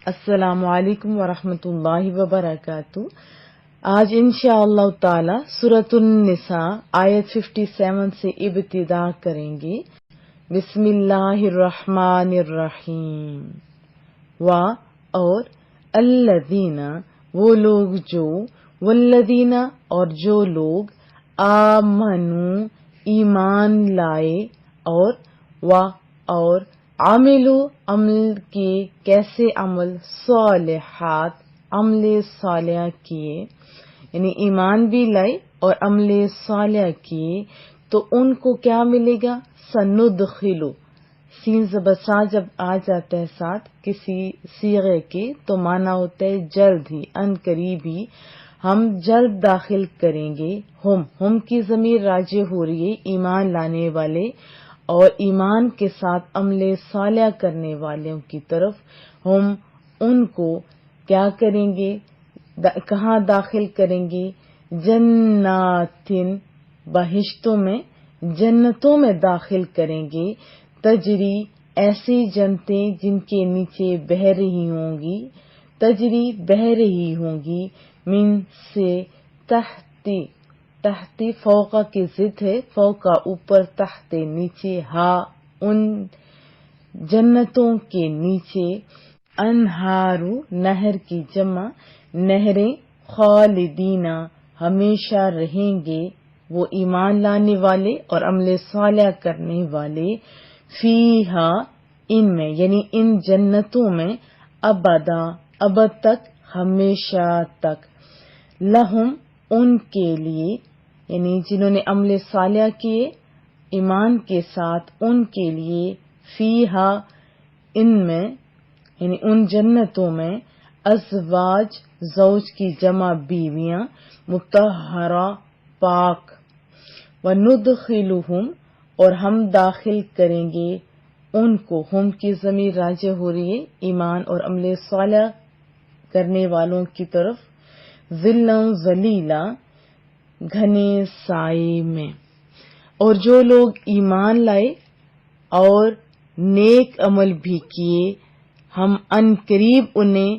السلام علیکم ورحمۃ اللہ وبرکاتہ۔ آج انشاءاللہ تعالی سورۃ النساء آیت 57 سے ابتدا کریں گے۔ بسم اللہ الرحمن الرحیم۔ اور الذین وہ لوگ جو، والذین اور جو لوگ، آمنو ایمان لائے، اور عاملو عمل کیے، کیسے عمل، صالحات عمل صالح کیے، یعنی ایمان بھی لائے اور عمل صالح کیے، تو ان کو کیا ملے گا؟ سندخلو، سین زبر جب آ جاتا ہے ساتھ کسی صیغے کے تو معنی ہوتا ہے جلد ہی، ان قریب ہی، ہم جلد داخل کریں گے۔ ہم کی ضمیر راجع ہو رہی ہے ایمان لانے والے اور ایمان کے ساتھ عمل صالح کرنے والوں کی طرف۔ ہم ان کو کیا کریں گے؟ کہاں داخل کریں گے؟ جناتن، بہشتوں میں، جنتوں میں داخل کریں گے۔ تجری، ایسی جنتیں جن کے نیچے بہہ رہی ہوں گی، تجری بہہ رہی ہوں گی، من سے، تحت فوقا کی ضد ہے، فوقا اوپر، تحت نیچے، ہا ان جنتوں کے نیچے، انہارو نہر کی جمع، نہریں، خالدینہ ہمیشہ رہیں گے وہ ایمان لانے والے اور عمل صالح کرنے والے، فیہا ان میں، یعنی ان جنتوں میں، ابدا ابد تک، ہمیشہ تک، لہم ان کے لیے، یعنی جنہوں نے عمل صالح کیے ایمان کے ساتھ، ان کے لیے، فیہا ان میں، یعنی ان جنتوں میں، ازواج زوج کی جمع بیویاں، مطہرہ پاک، وندخلہم اور ہم داخل کریں گے ان کو، ہم کی ضمیر راجع ہو رہی ہے ایمان اور عمل صالح کرنے والوں کی طرف، ظلا ظلیلا گھنے سائے میں۔ اور جو لوگ ایمان لائے اور نیک عمل بھی کیے، ہم ان قریب انہیں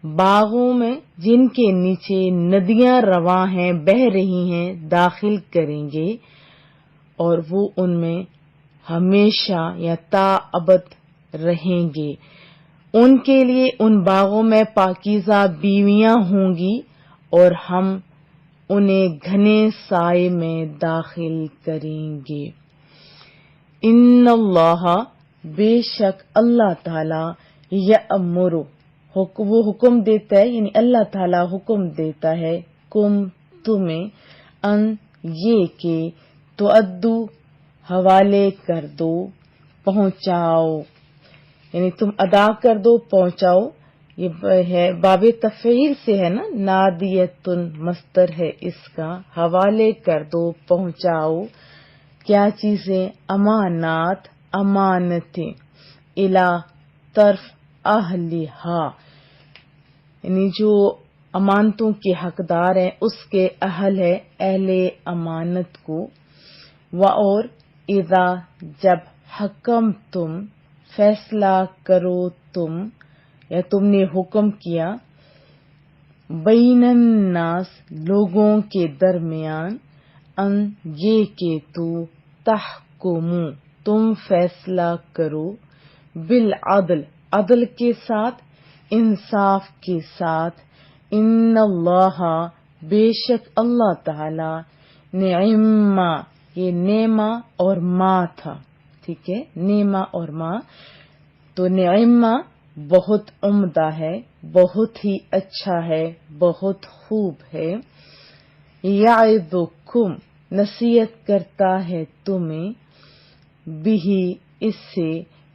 باغوں میں جن کے نیچے ندیاں رواں ہیں، بہہ رہی ہیں، داخل کریں گے، اور وہ ان میں ہمیشہ یا تا ابد رہیں گے۔ ان کے لیے ان باغوں میں پاکیزہ بیویاں ہوں گی اور ہم انہیں گھنے سائے میں داخل کریں گے۔ ان اللہ، بے شک اللہ تعالی، یأمر، وہ حکم دیتا ہے، یعنی اللہ تعالی حکم دیتا ہے، کم تمہیں، ان یہ کہ تؤدو حوالے کر دو، پہنچاؤ، یعنی تم ادا کر دو، پہنچاؤ۔ یہ ہے باب تفعیل سے ہے نا، نادیتن مصدر ہے اس کا، حوالے کر دو، پہنچاؤ، کیا چیزیں؟ امانات، امانتیں، الی طرف اہلہا، یعنی جو امانتوں کے حقدار ہیں اس کے اہل ہے، اہل امانت کو، اور اذا جب، حکم تم، فیصلہ کرو تم یا تم نے حکم کیا، بین الناس لوگوں کے درمیان، ان یہ کہ تو، تحکمو تم فیصلہ کرو، بالعدل عدل کے ساتھ، انصاف کے ساتھ، ان اللہ بے شک اللہ تعالی، نعما یہ نعما اور ما تھا، ٹھیک ہے، نعما اور ما، تو نعما بہت عمدہ ہے، بہت ہی اچھا ہے، بہت خوب ہے، یعظکم نصیحت کرتا ہے تمہیں، بہی اس سے،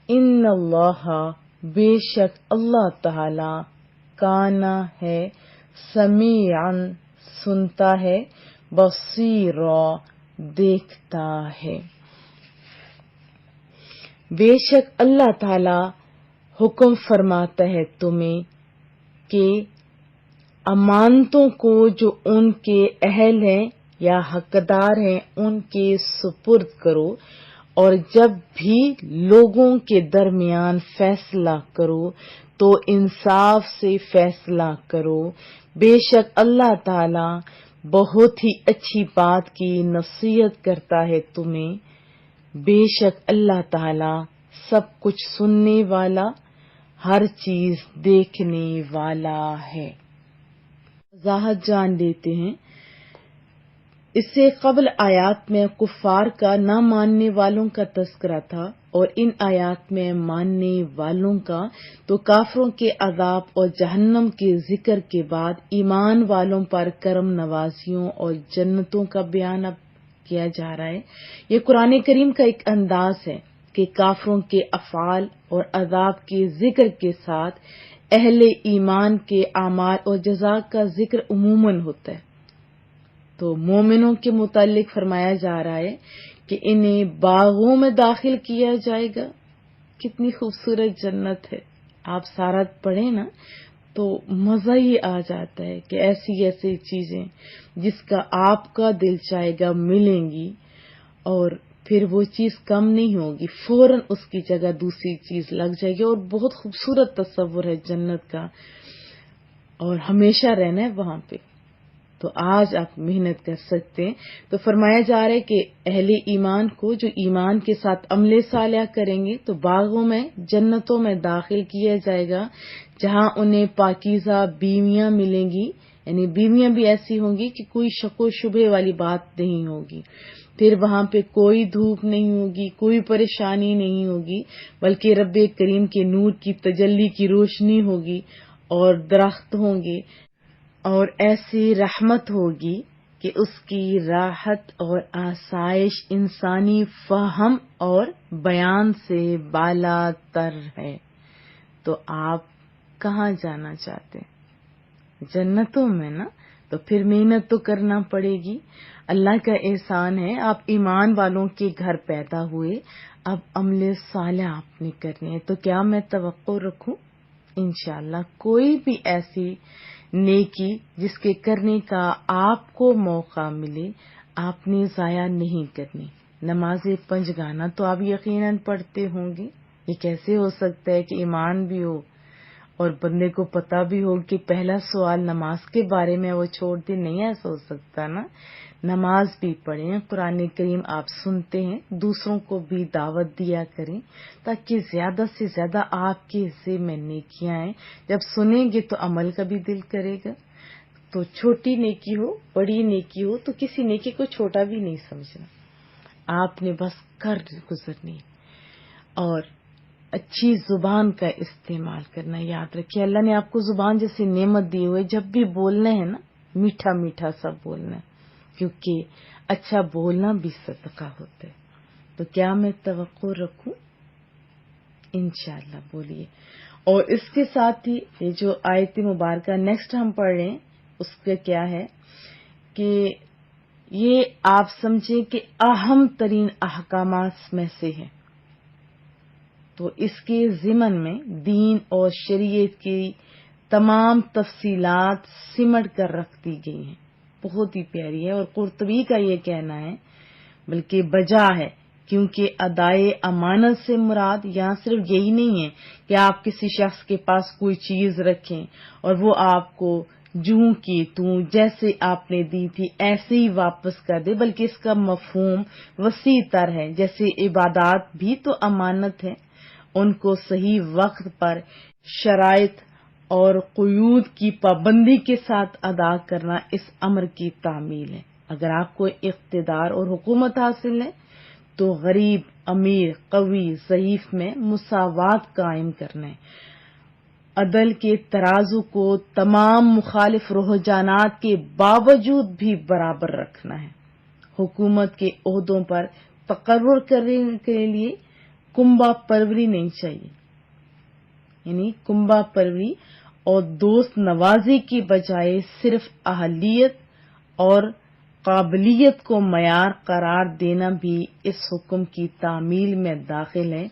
ان اللہ بے شک اللہ تعالی، کانا ہے، سمیعا سنتا ہے، بصیرا دیکھتا ہے۔ بے شک اللہ تعالی حکم فرماتا ہے تمہیں کہ امانتوں کو جو ان کے اہل ہیں یا حقدار ہیں ان کے سپرد کرو، اور جب بھی لوگوں کے درمیان فیصلہ کرو تو انصاف سے فیصلہ کرو، بے شک اللہ تعالی بہت ہی اچھی بات کی نصیحت کرتا ہے تمہیں، بے شک اللہ تعالی سب کچھ سننے والا، ہر چیز دیکھنے والا ہے۔ وضاحت جان لیتے ہیں۔ اس سے قبل آیات میں کفار کا نہ ماننے والوں کا تذکرہ تھا، اور ان آیات میں ماننے والوں کا، تو کافروں کے عذاب اور جہنم کے ذکر کے بعد ایمان والوں پر کرم نوازیوں اور جنتوں کا بیان اب کیا جا رہا ہے۔ یہ قرآن کریم کا ایک انداز ہے کہ کافروں کے افعال اور عذاب کے ذکر کے ساتھ اہل ایمان کے اعمال اور جزا کا ذکر عموماً ہوتا ہے۔ تو مومنوں کے متعلق فرمایا جا رہا ہے کہ انہیں باغوں میں داخل کیا جائے گا۔ کتنی خوبصورت جنت ہے، آپ سارا پڑھیں نا تو مزہ ہی آ جاتا ہے کہ ایسی ایسی چیزیں جس کا آپ کا دل چاہے گا ملیں گی، اور پھر وہ چیز کم نہیں ہوگی، فوراً اس کی جگہ دوسری چیز لگ جائے گی، اور بہت خوبصورت تصور ہے جنت کا، اور ہمیشہ رہنا ہے وہاں پہ۔ تو آج آپ محنت کر سکتے ہیں۔ تو فرمایا جا رہا ہے کہ اہل ایمان کو جو ایمان کے ساتھ عمل صالح کریں گے تو باغوں میں، جنتوں میں داخل کیا جائے گا، جہاں انہیں پاکیزہ بیویاں ملیں گی، یعنی بیویاں بھی ایسی ہوں گی کہ کوئی شک و شبہ والی بات نہیں ہوگی۔ پھر وہاں پہ کوئی دھوپ نہیں ہوگی، کوئی پریشانی نہیں ہوگی، بلکہ رب کریم کے نور کی تجلی کی روشنی ہوگی، اور درخت ہوں گے، اور ایسی رحمت ہوگی کہ اس کی راحت اور آسائش انسانی فہم اور بیان سے بالا تر ہے۔ تو آپ کہاں جانا چاہتے ہیں؟ جنتوں میں نا، تو پھر محنت تو کرنا پڑے گی۔ اللہ کا احسان ہے، آپ ایمان والوں کے گھر پیدا ہوئے، اب عمل صالح آپ نے کرنے ہیں، تو کیا میں توقع رکھوں؟ انشاءاللہ کوئی بھی ایسی نیکی جس کے کرنے کا آپ کو موقع ملے، آپ نے ضائع نہیں کرنی۔ نماز پنجگانہ تو آپ یقیناً پڑھتے ہوں گے۔ یہ کیسے ہو سکتا ہے کہ ایمان بھی ہو اور بندے کو پتہ بھی ہو کہ پہلا سوال نماز کے بارے میں وہ چھوڑ دے؟ نہیں ایسا ہو سکتا نا۔ نماز بھی پڑھیں، قرآن کریم آپ سنتے ہیں، دوسروں کو بھی دعوت دیا کریں تاکہ زیادہ سے زیادہ آپ کے حصے میں نیکیاں آئیں۔ جب سنیں گے تو عمل کا بھی دل کرے گا۔ تو چھوٹی نیکی ہو بڑی نیکی ہو تو کسی نیکی کو چھوٹا بھی نہیں سمجھنا، آپ نے بس کر گزرنی، اور اچھی زبان کا استعمال کرنا۔ یاد رکھیے اللہ نے آپ کو زبان جیسی نعمت دی ہوئے، جب بھی بولنا ہے نا میٹھا میٹھا سب بولنا ہے، کیونکہ اچھا بولنا بھی صدقہ ہوتا ہے۔ تو کیا میں توقع رکھوں؟ انشاءاللہ بولیے۔ اور اس کے ساتھ ہی یہ جو آیت مبارکہ نیکسٹ ہم پڑھ رہے ہیں اس کا کیا ہے کہ یہ آپ سمجھیں کہ اہم ترین احکامات میں سے ہے، تو اس کے ضمن میں دین اور شریعت کی تمام تفصیلات سمٹ کر رکھ دی گئی ہیں، بہت ہی پیاری ہے۔ اور قرطبی کا یہ کہنا ہے بلکہ بجا ہے، کیونکہ ادائے امانت سے مراد یہاں صرف یہی نہیں ہے کہ آپ کسی شخص کے پاس کوئی چیز رکھیں اور وہ آپ کو جوں کی توں جیسے آپ نے دی تھی ایسے ہی واپس کر دے، بلکہ اس کا مفہوم وسیع تر ہے۔ جیسے عبادات بھی تو امانت ہے، ان کو صحیح وقت پر شرائط اور قیود کی پابندی کے ساتھ ادا کرنا اس امر کی تعمیل ہے۔ اگر آپ کو اقتدار اور حکومت حاصل ہے تو غریب، امیر، قوی، ضعیف میں مساوات قائم کرنا ہے، عدل کے ترازو کو تمام مخالف رجحانات کے باوجود بھی برابر رکھنا ہے، حکومت کے عہدوں پر تقرر کرنے کے لیے کنبہ پروری نہیں چاہیے، یعنی کنبہ پروری اور دوست نوازی کی بجائے صرف اہلیت اور قابلیت کو معیار قرار دینا بھی اس حکم کی تعمیل میں داخل ہے۔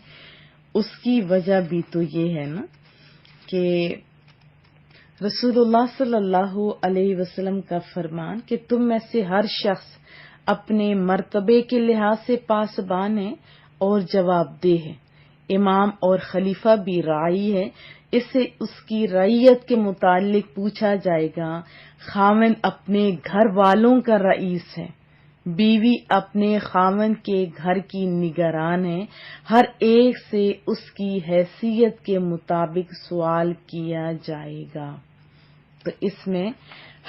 اس کی وجہ بھی تو یہ ہے نا کہ رسول اللہ صلی اللہ علیہ وسلم کا فرمان کہ تم میں سے ہر شخص اپنے مرتبے کے لحاظ سے پاسبان ہے اور جواب دہ ہے۔ امام اور خلیفہ بھی راعی ہے، اسے اس کی رعیت کے متعلق پوچھا جائے گا۔ خاوند اپنے گھر والوں کا رئیس ہے، بیوی اپنے خاوند کے گھر کی نگران ہے، ہر ایک سے اس کی حیثیت کے مطابق سوال کیا جائے گا۔ تو اس میں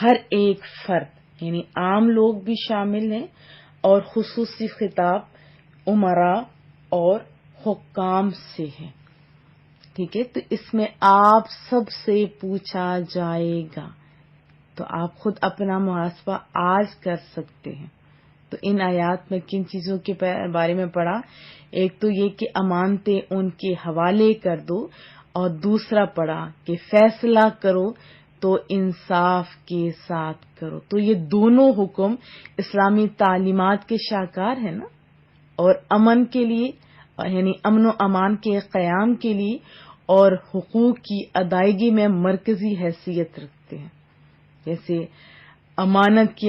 ہر ایک فرد یعنی عام لوگ بھی شامل ہیں اور خصوصی خطاب امراء اور حکام سے ہے، ٹھیک ہے۔ تو اس میں آپ سب سے پوچھا جائے گا، تو آپ خود اپنا محاسبہ آج کر سکتے ہیں۔ تو ان آیات میں کن چیزوں کے بارے میں پڑھا؟ ایک تو یہ کہ امانتیں ان کے حوالے کر دو، اور دوسرا پڑھا کہ فیصلہ کرو تو انصاف کے ساتھ کرو۔ تو یہ دونوں حکم اسلامی تعلیمات کے شاہکار ہیں نا، اور امن کے لیے یعنی امن و امان کے قیام کے لیے اور حقوق کی ادائیگی میں مرکزی حیثیت رکھتے ہیں۔ جیسے امانت کی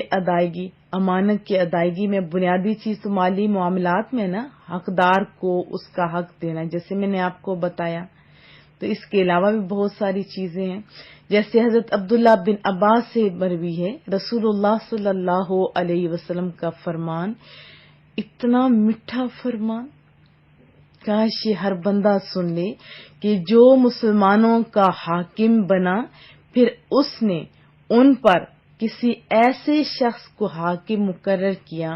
ادائیگی میں بنیادی چیز تو مالی معاملات میں نا حقدار کو اس کا حق دینا، جیسے میں نے آپ کو بتایا۔ تو اس کے علاوہ بھی بہت ساری چیزیں ہیں، جیسے حضرت عبداللہ بن عباس سے مروی ہے، رسول اللہ صلی اللہ علیہ وسلم کا فرمان، اتنا میٹھا فرمان، کاش یہ ہر بندہ سن لے، کہ جو مسلمانوں کا حاکم بنا پھر اس نے ان پر کسی ایسے شخص کو حاکم مقرر کیا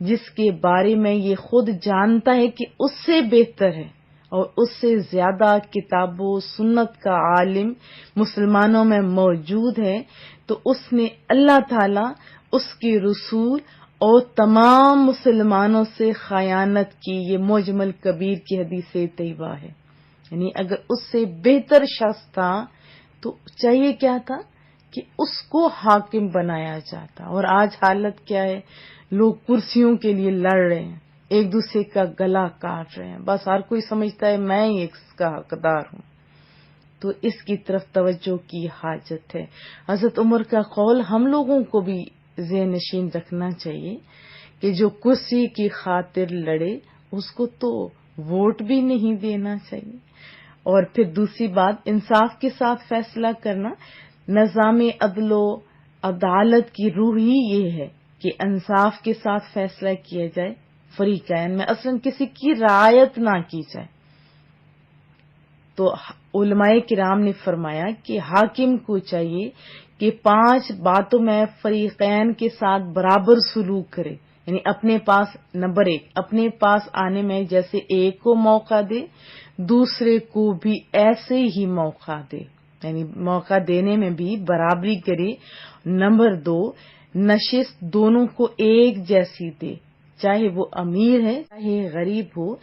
جس کے بارے میں یہ خود جانتا ہے کہ اس سے بہتر ہے اور اس سے زیادہ کتاب و سنت کا عالم مسلمانوں میں موجود ہے، تو اس نے اللہ تعالی، اس کے رسول اور تمام مسلمانوں سے خیانت کی۔ یہ معجم کبیر کی حدیث طیبہ ہے۔ یعنی اگر اس سے بہتر شخص تھا تو چاہیے کیا تھا کہ اس کو حاکم بنایا جاتا، اور آج حالت کیا ہے؟ لوگ کرسیوں کے لیے لڑ رہے ہیں، ایک دوسرے کا گلا کاٹ رہے ہیں، بس ہر کوئی سمجھتا ہے میں ہی اس کا حقدار ہوں۔ تو اس کی طرف توجہ کی حاجت ہے۔ حضرت عمر کا قول ہم لوگوں کو بھی ذہن نشین رکھنا چاہیے کہ جو کرسی کی خاطر لڑے اس کو تو ووٹ بھی نہیں دینا چاہیے۔ اور پھر دوسری بات، انصاف کے ساتھ فیصلہ کرنا۔ نظام عدل و عدالت کی روح ہی یہ ہے کہ انصاف کے ساتھ فیصلہ کیا جائے، فریقین میں اصلاً کسی کی رعایت نہ کی جائے۔ تو علماء کرام نے فرمایا کہ حاکم کو چاہیے کہ 5 باتوں میں فریقین کے ساتھ برابر سلوک کرے، یعنی اپنے پاس نمبر 1 اپنے پاس آنے میں جیسے ایک کو موقع دے، دوسرے کو بھی ایسے ہی موقع دے، یعنی موقع دینے میں بھی برابری کرے۔ نمبر 2 نشست دونوں کو ایک جیسی دے، چاہے وہ امیر ہے چاہے غریب ہو،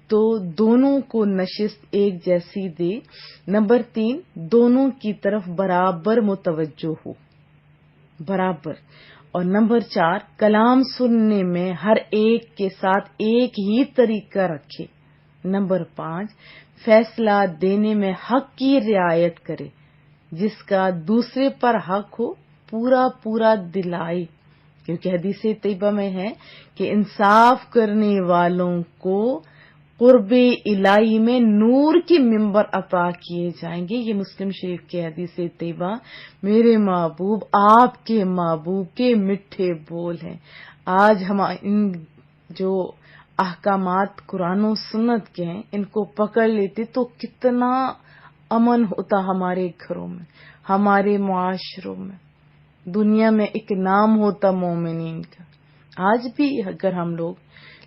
تو دونوں کو نشست ایک جیسی دے۔ نمبر 3 دونوں کی طرف برابر متوجہ ہو، برابر۔ اور نمبر 4 کلام سننے میں ہر ایک کے ساتھ ایک ہی طریقہ رکھے۔ نمبر 5 فیصلہ دینے میں حق کی رعایت کرے، جس کا دوسرے پر حق ہو پورا دلائے، کیونکہ حدیث طیبہ میں ہے کہ انصاف کرنے والوں کو قرب الہی میں نور کے ممبر عطا کیے جائیں گے۔ یہ مسلم شریف کی حدیث طیبہ، میرے محبوب آپ کے محبوب کے میٹھے بول ہیں۔ آج ہم ان جو احکامات قرآن و سنت کے ہیں ان کو پکڑ لیتے تو کتنا امن ہوتا ہمارے گھروں میں، ہمارے معاشروں میں، دنیا میں ایک نام ہوتا مومنین کا۔ آج بھی اگر ہم لوگ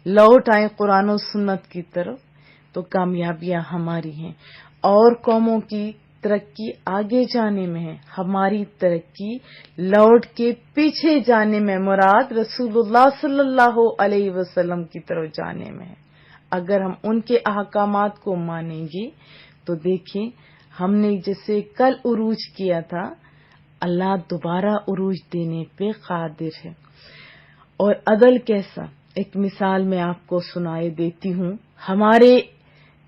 لوٹ آئیں قرآن و سنت کی طرف تو کامیابیاں ہماری ہیں۔ اور قوموں کی ترقی آگے جانے میں ہے، ہماری ترقی لوٹ کے پیچھے جانے میں، مراد رسول اللہ صلی اللہ علیہ وسلم کی طرف جانے میں ہے۔ اگر ہم ان کے احکامات کو مانیں گے تو دیکھیں، ہم نے جسے کل عروج کیا تھا، اللہ دوبارہ عروج دینے پہ قادر ہے۔ اور عدل کیسا، ایک مثال میں آپ کو سنائے دیتی ہوں۔ ہمارے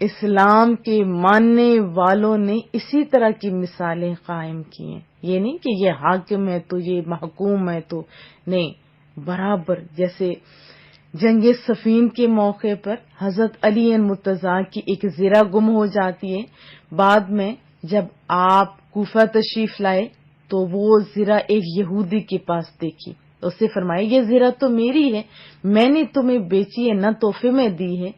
اسلام کے ماننے والوں نے اسی طرح کی مثالیں قائم کی ہیں۔ یہ نہیں کہ یہ حاکم ہے تو یہ محکوم ہے تو نہیں، برابر۔ جیسے جنگ صفین کے موقع پر حضرت علی مرتضیٰ کی ایک زرہ گم ہو جاتی ہے. بعد میں جب آپ کوفہ تشریف لائے تو وہ زرہ ایک یہودی کے پاس دیکھی. اسے فرمایا یہ زرہ تو میری ہے، میں نے تمہیں بیچی ہے، نہ تحفے میں دی ہے.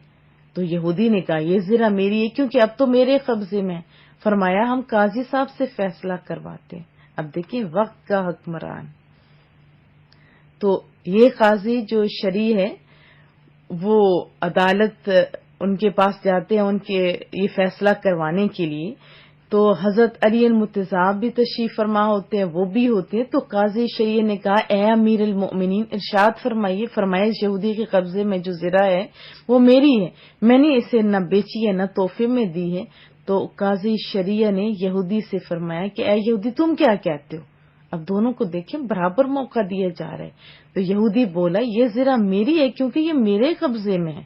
تو یہودی نے کہا یہ زرہ میری ہے کیونکہ اب تو میرے قبضے میں. فرمایا ہم قاضی صاحب سے فیصلہ کرواتے ہیں. اب دیکھیں وقت کا حکمران. تو یہ قاضی جو شرعی ہے وہ عدالت ان کے پاس جاتے ہیں ان کے یہ فیصلہ کروانے کے لیے. تو حضرت علی مرتضیٰ بھی تشریف فرما ہوتے ہیں، وہ بھی ہوتے ہیں. تو قاضی شریعہ نے کہا اے امیر المؤمنین ارشاد فرمائیے. فرمایا اس یہودی کے قبضے میں جو زرہ ہے وہ میری ہے، میں نے اسے نہ بیچی ہے نہ تحفے میں دی ہے. تو قاضی شریعہ نے یہودی سے فرمایا کہ اے یہودی تم کیا کہتے ہو؟ اب دونوں کو دیکھیں برابر موقع دیا جا رہا ہے. تو یہودی بولا یہ زرہ میری ہے کیونکہ یہ میرے قبضے میں ہے.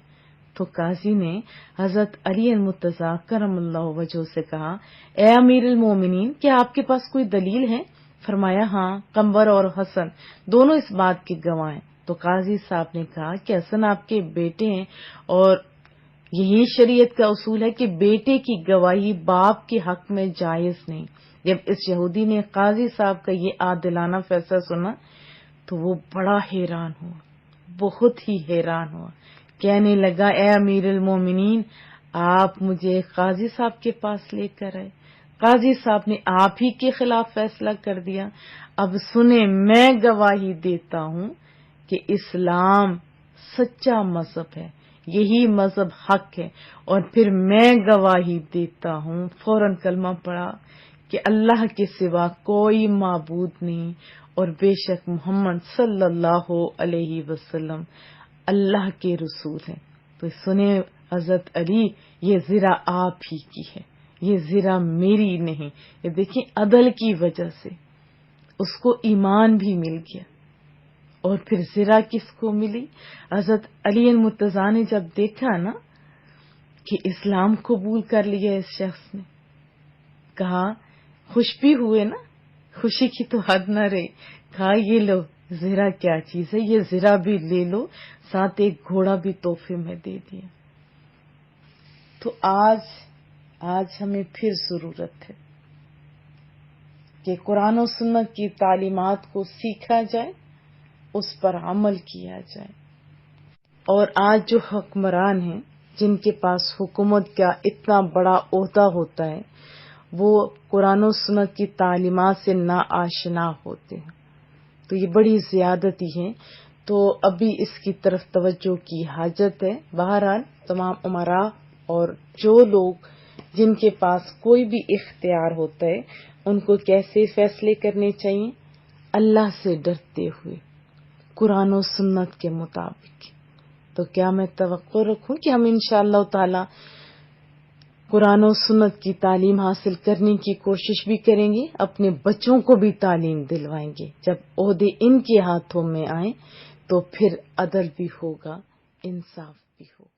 تو قاضی نے حضرت علی مرتضیٰ کرم اللہ وجہہ سے کہا اے امیر المومنین کیا آپ کے پاس کوئی دلیل ہے؟ فرمایا ہاں، قمر اور حسن دونوں اس بات کے گواہ ہیں. تو قاضی صاحب نے کہا کہ حسن آپ کے بیٹے ہیں اور یہی شریعت کا اصول ہے کہ بیٹے کی گواہی باپ کے حق میں جائز نہیں. جب اس یہودی نے قاضی صاحب کا یہ عادلانہ فیصلہ سنا تو وہ بڑا حیران ہوا، بہت ہی حیران ہوا. کہنے لگا اے امیر المومنین آپ مجھے قاضی صاحب کے پاس لے کر آئے، قاضی صاحب نے آپ ہی کے خلاف فیصلہ کر دیا. اب سنیں میں گواہی دیتا ہوں کہ اسلام سچا مذہب ہے، یہی مذہب حق ہے. اور پھر میں گواہی دیتا ہوں، فوراً کلمہ پڑھا کہ اللہ کے سوا کوئی معبود نہیں اور بے شک محمد صلی اللہ علیہ وسلم اللہ کے رسول ہیں. تو سنیں حضرت علی یہ زرہ آپ ہی کی ہے، یہ زرہ میری نہیں. یہ دیکھیں عدل کی وجہ سے اس کو ایمان بھی مل گیا. اور پھر زرہ کس کو ملی؟ حضرت علی مرتضیٰ نے جب دیکھا نا کہ اسلام قبول کر لیا اس شخص نے، کہا خوش بھی ہوئے نا، خوشی کی تو حد نہ رہی. کہا یہ لو زرہ کیا چیز ہے، یہ زرہ بھی لے لو، ساتھ ایک گھوڑا بھی تحفے میں دے دیا. تو آج ہمیں پھر ضرورت ہے کہ قرآن و سنت کی تعلیمات کو سیکھا جائے، اس پر عمل کیا جائے. اور آج جو حکمران ہیں جن کے پاس حکومت کا اتنا بڑا عہدہ ہوتا ہے وہ قرآن و سنت کی تعلیمات سے نا آشنا ہوتے ہیں، تو یہ بڑی زیادتی ہے. تو ابھی اس کی طرف توجہ کی حاجت ہے. بہرحال تمام امراء اور جو لوگ جن کے پاس کوئی بھی اختیار ہوتا ہے ان کو کیسے فیصلے کرنے چاہیے؟ اللہ سے ڈرتے ہوئے، قرآن و سنت کے مطابق. تو کیا میں توقع رکھوں کہ ہم انشاءاللہ تعالی قرآن و سنت کی تعلیم حاصل کرنے کی کوشش بھی کریں گے، اپنے بچوں کو بھی تعلیم دلوائیں گے. جب عہدے ان کے ہاتھوں میں آئیں تو پھر عدل بھی ہوگا، انصاف بھی ہوگا.